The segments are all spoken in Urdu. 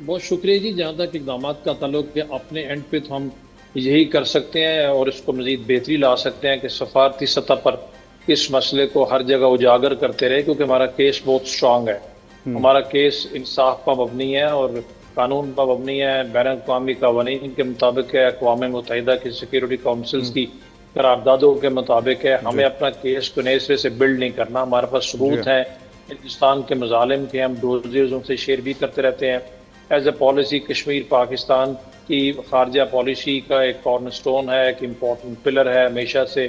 بہت شکریہ جی. جہاں تک اقدامات کا تعلق ہے اپنے اینڈ پہ تو ہم یہی کر سکتے ہیں اور اس کو مزید بہتری لا سکتے ہیں کہ سفارتی سطح پر اس مسئلے کو ہر جگہ اجاگر کرتے رہے, کیونکہ ہمارا کیس بہت سٹرانگ ہے. ہمارا کیس انصاف پر مبنی ہے اور قانون پر مبنی ہے, بین الاقوامی قوانین کے مطابق ہے, اقوام متحدہ کی سیکیورٹی کاؤنسلز کی قراردادوں کے مطابق ہے. ہمیں اپنا کیس کو نئے سرے سے بلڈ نہیں کرنا. ہمارے پاس ثبوت ہیں ہندوستان کے مظالم کے, ہم ڈوزرز ان سے شیئر بھی کرتے رہتے ہیں. As a policy Kashmir Pakistan کی خارجہ پالیسی کا ایک کارنر سٹون ہے, ایک امپورٹنٹ پلر ہے ہمیشہ سے.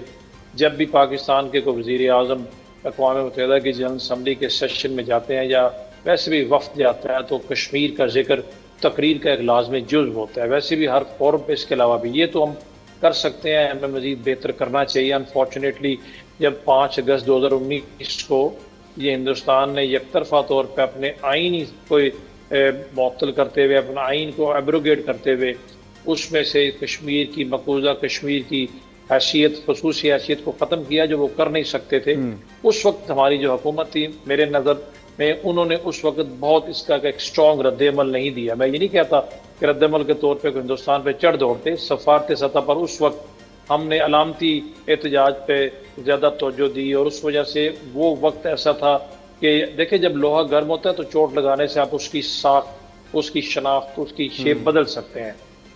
جب بھی پاکستان کے کوئی وزیر اعظم اقوام متحدہ کی جنرل اسمبلی کے سیشن میں جاتے ہیں یا ویسے بھی وفد جاتا ہے تو کشمیر کا ذکر تقریر کا ایک لازمی جزو ہوتا ہے. ویسے بھی ہر فورم پہ اس کے علاوہ بھی یہ تو ہم کر سکتے ہیں, ہمیں مزید بہتر کرنا چاہیے. انفارچونیٹلی جب 5 اگست 2019 کو یہ ہندوستان نے یک طرفہ طور پہ اپنے آئین کو معطل کرتے ہوئے, اپنا آئین کو ایبروگیٹ کرتے ہوئے اس میں سے کشمیر کی مقبوضہ کشمیر کی حیثیت, خصوصی حیثیت کو ختم کیا جو وہ کر نہیں سکتے تھے. اس وقت ہماری جو حکومت تھی میرے نظر میں انہوں نے اس وقت بہت اس کا ایک سٹرانگ رد عمل نہیں دیا. میں یہ نہیں کہتا کہ رد عمل کے طور پہ ہندوستان پہ چڑھ دوڑتے. سفارتی سطح پر اس وقت ہم نے علامتی احتجاج پہ زیادہ توجہ دی اور اس وجہ سے وہ وقت ایسا تھا کہ دیکھیں جب لوہا گرم ہوتا ہے تو چوٹ لگانے سے آپ اس کی ساخت, اس کی شناخت, اس کی شیپ بدل سکتے ہیں.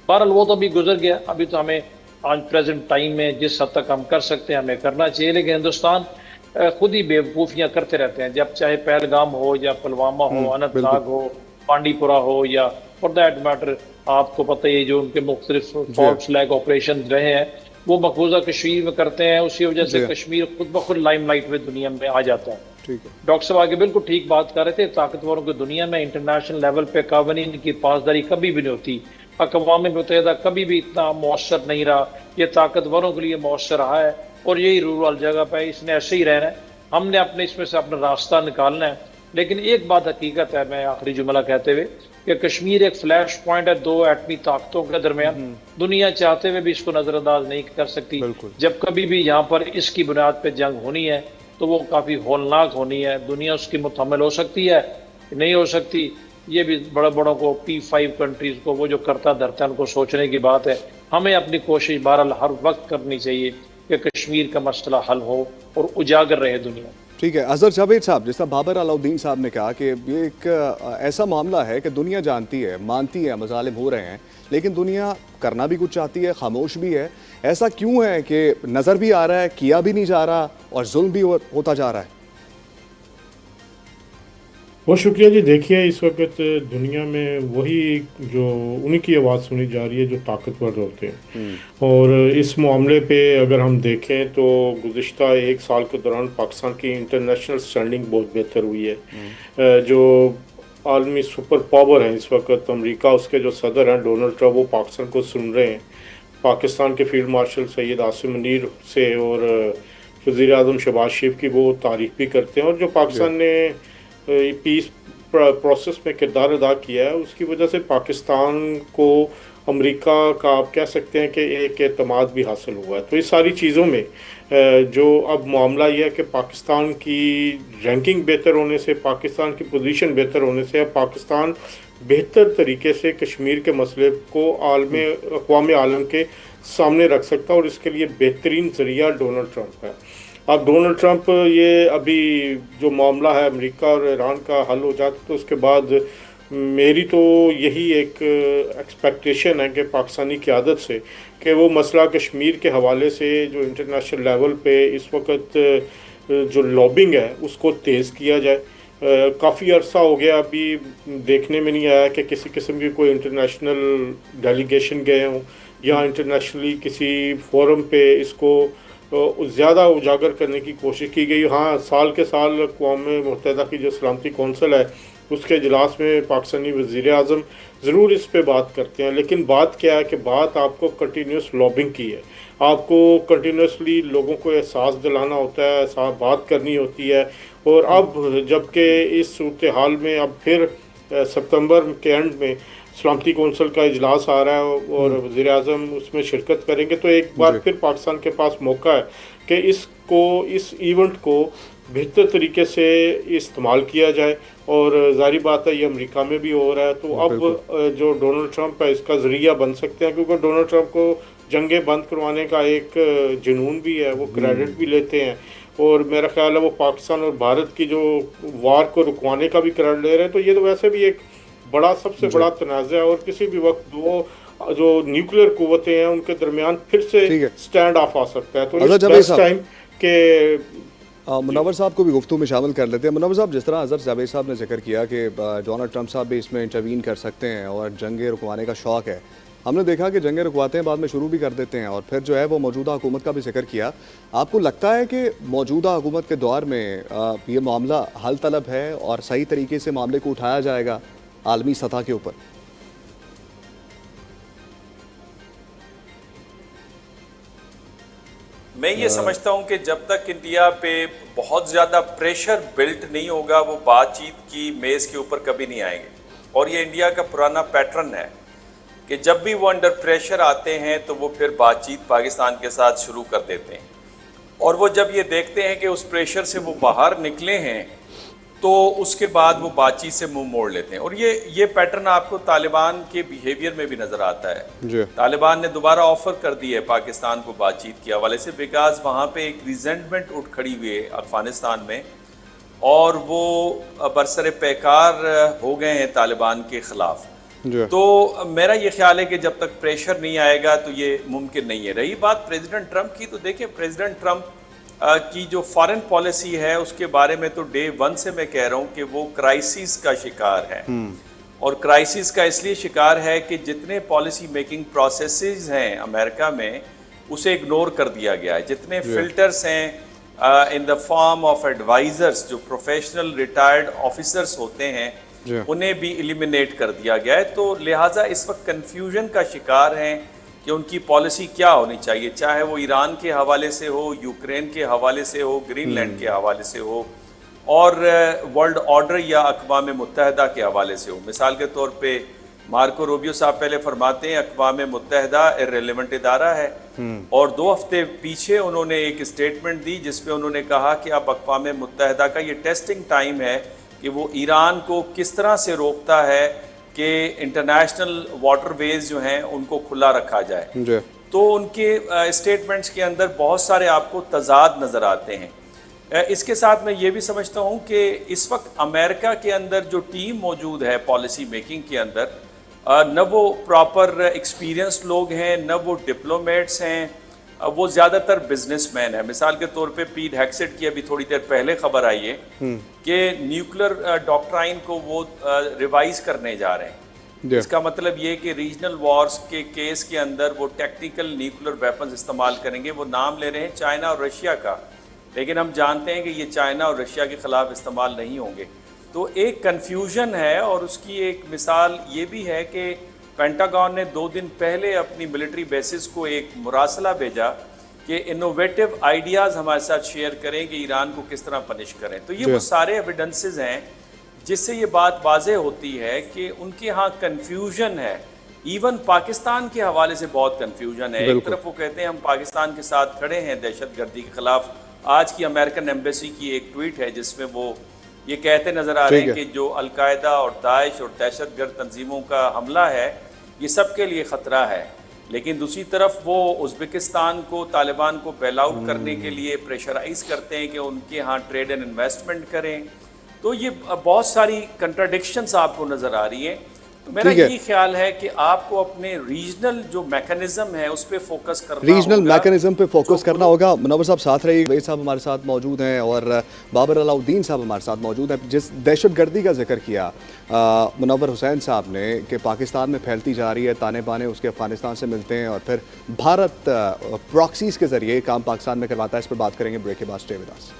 بہرحال وہ تو ابھی گزر گیا. ابھی تو ہمیں آج پریزنٹ ٹائم میں جس حد تک ہم کر سکتے ہیں ہمیں کرنا چاہیے. لیکن ہندوستان خود ہی بیوقوفیاں کرتے رہتے ہیں, جب چاہے پہلگام ہو یا پلوامہ ہو, اننت ناگ ہو, پانڈی پورہ ہو, یا فار دیٹ میٹر آپ کو پتہ ہی جو ان کے مختلف فالس لیگ آپریشن رہے ہیں وہ مقبوضہ کشمیر میں کرتے ہیں. اسی وجہ سے کشمیر خود بخود لائم لائٹ میں دنیا میں آ جاتا ہے. ڈاکٹر صاحب آگے بالکل ٹھیک بات کر رہے تھے. طاقتوروں کی دنیا میں انٹرنیشنل لیول پہ قوانین کی پاسداری کبھی بھی نہیں ہوتی. اقوام متحدہ کبھی بھی اتنا مؤثر نہیں رہا. یہ طاقتوروں کے لیے مؤثر رہا ہے اور یہی رول وال جگہ پہ اس نے ایسے ہی رہنا ہے. ہم نے اپنے اس میں سے اپنا راستہ نکالنا ہے. لیکن ایک بات حقیقت ہے, میں آخری جملہ کہتے ہوئے, کہ کشمیر ایک فلیش پوائنٹ ہے 2 ایٹمی طاقتوں کے درمیان. دنیا چاہتے ہوئے بھی اس کو نظر انداز نہیں کر سکتی. جب کبھی بھی یہاں پر اس کی بنیاد پہ جنگ ہونی ہے تو وہ کافی ہولناک ہونی ہے. دنیا اس کی متحمل ہو سکتی ہے, نہیں ہو سکتی, یہ بھی بڑے بڑوں کو P5 کنٹریز کو وہ جو کرتا دھرتا ہے ان کو سوچنے کی بات ہے. ہمیں اپنی کوشش بہرحال ہر وقت کرنی چاہیے کہ کشمیر کا مسئلہ حل ہو اور اجاگر رہے دنیا. ٹھیک ہے. اظہر جاوید صاحب, جس طرح بابر علاؤدین صاحب نے کہا کہ یہ ایک ایسا معاملہ ہے کہ دنیا جانتی ہے, مانتی ہے مظالم ہو رہے ہیں, لیکن دنیا کرنا بھی کچھ چاہتی ہے, خاموش بھی ہے. ایسا کیوں ہے کہ نظر بھی آ رہا ہے, کیا بھی نہیں جا رہا اور ظلم بھی ہوتا جا رہا ہے؟ بہت شکریہ جی. دیکھیے اس وقت دنیا میں وہی جو انہی کی آواز سنی جا رہی ہے جو طاقتور ہوتے ہیں. اور اس معاملے پہ اگر ہم دیکھیں تو گزشتہ 1 سال کے دوران پاکستان کی انٹرنیشنل سٹینڈنگ بہت بہتر ہوئی ہے. جو عالمی سپر پاور ہیں اس وقت امریکہ, اس کے جو صدر ہیں ڈونلڈ ٹرمپ, وہ پاکستان کو سن رہے ہیں. پاکستان کے فیلڈ مارشل سید عاصم منیر سے اور وزیر اعظم شہباز شریف کی وہ تعریف بھی کرتے ہیں. اور جو پاکستان نے پیس پروسیس میں کردار ادا کیا ہے اس کی وجہ سے پاکستان کو امریکہ کا آپ کہہ سکتے ہیں کہ ایک اعتماد بھی حاصل ہوا ہے. تو اس ساری چیزوں میں جو اب معاملہ یہ ہے کہ پاکستان کی رینکنگ بہتر ہونے سے, پاکستان کی پوزیشن بہتر ہونے سے اب پاکستان بہتر طریقے سے کشمیر کے مسئلے کو اقوام عالم کے سامنے رکھ سکتا ہے. اور اس کے لیے بہترین ذریعہ ڈونلڈ ٹرمپ ہے. اب ڈونلڈ ٹرمپ یہ ابھی جو معاملہ ہے امریکہ اور ایران کا حل ہو جاتا تو اس کے بعد میری تو یہی ایک ایکسپیکٹیشن ہے کہ پاکستانی قیادت سے کہ وہ مسئلہ کشمیر کے حوالے سے جو انٹرنیشنل لیول پہ اس وقت جو لابنگ ہے اس کو تیز کیا جائے. کافی عرصہ ہو گیا ابھی دیکھنے میں نہیں آیا کہ کسی قسم کی کوئی انٹرنیشنل ڈیلیگیشن گئے ہوں یا انٹرنیشنلی کسی فورم پہ اس کو زیادہ اجاگر کرنے کی کوشش کی گئی. ہاں, سال کے سال اقوام متحدہ کی جو سلامتی کونسل ہے اس کے اجلاس میں پاکستانی وزیر اعظم ضرور اس پہ بات کرتے ہیں. لیکن بات کیا ہے کہ بات آپ کو کنٹینیوس لابنگ کی ہے. آپ کو کنٹینیوسلی لوگوں کو احساس دلانا ہوتا ہے, بات کرنی ہوتی ہے. اور اب جب کہ اس صورتحال میں اب پھر ستمبر کے اینڈ میں سلامتی کونسل کا اجلاس آ رہا ہے اور وزیر اعظم اس میں شرکت کریں گے, تو ایک بار پھر پاکستان کے پاس موقع ہے کہ اس ایونٹ کو بہتر طریقے سے استعمال کیا جائے اور ظاہری بات ہے یہ امریکہ میں بھی ہو رہا ہے. تو اب جو ڈونلڈ ٹرمپ ہے اس کا ذریعہ بن سکتے ہیں, کیونکہ ڈونلڈ ٹرمپ کو جنگیں بند کروانے کا ایک جنون بھی ہے, وہ کریڈٹ بھی لیتے ہیں, اور میرا خیال ہے وہ پاکستان اور بھارت کی جو وار کو رکوانے کا بھی کریڈٹ لے رہے ہیں. تو یہ تو ویسے بھی ایک بڑا سب سے بڑا تنازع ہے, اور کسی بھی وقت دو جو نیوکلیر قوتیں ہیں ان کے درمیان پھر سے سٹینڈ آف آ سکتا ہے. تو اس بیسٹ ٹائم کہ منور صاحب کو بھی گفتگو میں شامل کر لیتے ہیں. منور صاحب, جس طرح حضرت جاوید صاحب نے ذکر کیا کہ ڈونلڈ ٹرمپ صاحب بھی اس میں انٹروین کر سکتے ہیں اور جنگیں رکوانے کا شوق ہے, ہم نے دیکھا کہ جنگیں رکواتے ہیں بعد میں شروع بھی کر دیتے ہیں, اور پھر جو ہے وہ موجودہ حکومت کا بھی ذکر کیا. آپ کو لگتا ہے کہ موجودہ حکومت کے دور میں یہ معاملہ حل طلب ہے اور صحیح طریقے سے معاملے کو اٹھایا جائے گا عالمی سطح کے اوپر؟ میں یہ سمجھتا ہوں کہ جب تک انڈیا پہ بہت زیادہ پریشر بلٹ نہیں ہوگا وہ بات چیت کی میز کے اوپر کبھی نہیں آئیں گے. اور یہ انڈیا کا پرانا پیٹرن ہے کہ جب بھی وہ انڈر پریشر آتے ہیں تو وہ پھر بات چیت پاکستان کے ساتھ شروع کر دیتے ہیں, اور وہ جب یہ دیکھتے ہیں کہ اس پریشر سے وہ باہر نکلے ہیں تو اس کے بعد وہ بات چیت سے منہ موڑ لیتے ہیں. اور یہ پیٹرن آپ کو طالبان کے بیہیویئر میں بھی نظر آتا ہے. طالبان نے دوبارہ آفر کر دی ہے پاکستان کو بات چیت کے حوالے سے, بیکاز وہاں پہ ایک ریزنٹمنٹ اٹھ کھڑی ہوئی ہے افغانستان میں, اور وہ برسر پیکار ہو گئے ہیں طالبان کے خلاف. تو میرا یہ خیال ہے کہ جب تک پریشر نہیں آئے گا تو یہ ممکن نہیں ہے. رہی بات پریزیڈنٹ ٹرمپ کی, تو دیکھیں پریزیڈنٹ ٹرمپ کی جو فارن پالیسی ہے اس کے بارے میں تو ڈے ون سے میں کہہ رہا ہوں کہ وہ کرائسس کا شکار ہے. اور کرائسس کا اس لیے شکار ہے کہ جتنے پالیسی میکنگ پروسیسز ہیں امریکہ میں اسے اگنور کر دیا گیا ہے. جتنے فلٹرز ہیں ان دا فارم آف ایڈوائزرز, جو پروفیشنل ریٹائرڈ آفیسرز ہوتے ہیں, انہیں بھی ایلیمینیٹ کر دیا گیا ہے. تو لہٰذا اس وقت کنفیوژن کا شکار ہیں کہ ان کی پالیسی کیا ہونی چاہیے, چاہے وہ ایران کے حوالے سے ہو, یوکرین کے حوالے سے ہو, گرین لینڈ کے حوالے سے ہو, اور ورلڈ آرڈر یا اقوام متحدہ کے حوالے سے ہو. مثال کے طور پہ مارکو روبیو صاحب پہلے فرماتے ہیں اقوام متحدہ ارریلیونٹ ادارہ ہے, اور 2 ہفتے پیچھے انہوں نے ایک اسٹیٹمنٹ دی جس پہ انہوں نے کہا کہ اب اقوام متحدہ کا یہ ٹیسٹنگ ٹائم ہے کہ وہ ایران کو کس طرح سے روکتا ہے کہ انٹرنیشنل واٹر ویز جو ہیں ان کو کھلا رکھا جائے. تو ان کے اسٹیٹمنٹس کے اندر بہت سارے آپ کو تضاد نظر آتے ہیں. اس کے ساتھ میں یہ بھی سمجھتا ہوں کہ اس وقت امریکہ کے اندر جو ٹیم موجود ہے پالیسی میکنگ کے اندر, نہ وہ پراپر ایکسپیرینس لوگ ہیں, نہ وہ ڈپلومیٹس ہیں, وہ زیادہ تر بزنس مین ہیں. مثال کے طور پہ پیٹ ہیکسٹ کی ابھی تھوڑی دیر پہلے خبر آئی ہے کہ نیوکلر ڈاکٹرائن کو وہ ریوائز کرنے جا رہے ہیں. اس کا مطلب یہ کہ ریجنل وارز کے کیس کے اندر وہ ٹیکنیکل نیوکلر ویپنز استعمال کریں گے. وہ نام لے رہے ہیں چائنا اور رشیا کا, لیکن ہم جانتے ہیں کہ یہ چائنا اور رشیا کے خلاف استعمال نہیں ہوں گے. تو ایک کنفیوژن ہے, اور اس کی ایک مثال یہ بھی ہے کہ پینٹاگون نے 2 دن پہلے اپنی ملٹری بیسز کو ایک مراسلہ بھیجا کہ انوویٹو آئیڈیاز ہمارے ساتھ شیئر کریں کہ ایران کو کس طرح پنش کریں. تو یہ وہ سارے ایویڈنسز ہیں جس سے یہ بات واضح ہوتی ہے کہ ان کے ہاں کنفیوژن ہے. ایون پاکستان کے حوالے سے بہت کنفیوژن ہے. ایک طرف وہ کہتے ہیں ہم پاکستان کے ساتھ کھڑے ہیں دہشت گردی کے خلاف. آج کی امریکن ایمبیسی کی ایک ٹویٹ ہے جس میں وہ یہ کہتے نظر آ رہے ہیں کہ جو القاعدہ اور داعش اور دہشت گرد تنظیموں کا حملہ ہے یہ سب کے لیے خطرہ ہے. لیکن دوسری طرف وہ ازبکستان کو, طالبان کو بیل آؤٹ کرنے کے لیے پریشرائز کرتے ہیں کہ ان کے ہاں ٹریڈ اینڈ انویسٹمنٹ کریں. تو یہ بہت ساری کنٹراڈکشنز آپ کو نظر آ رہی ہیں. تو میرا یہی خیال ہے کہ آپ کو اپنے ریجنل جو میکنزم ہے اس پہ فوکس کرنا ہوگا. ریجنل میکنزم پہ فوکس کرنا ہوگا. منور صاحب ساتھ رہیے, وحید صاحب ہمارے ساتھ موجود ہیں اور بابر علاء الدین صاحب ہمارے ساتھ موجود ہیں. جس دہشت گردی کا ذکر کیا منور حسین صاحب نے کہ پاکستان میں پھیلتی جا رہی ہے, تانے بانے اس کے افغانستان سے ملتے ہیں اور پھر بھارت پراکسیز کے ذریعے کام پاکستان میں کرواتا ہے, اس پر بات کریں گے بریک کے بعد. Stay with us.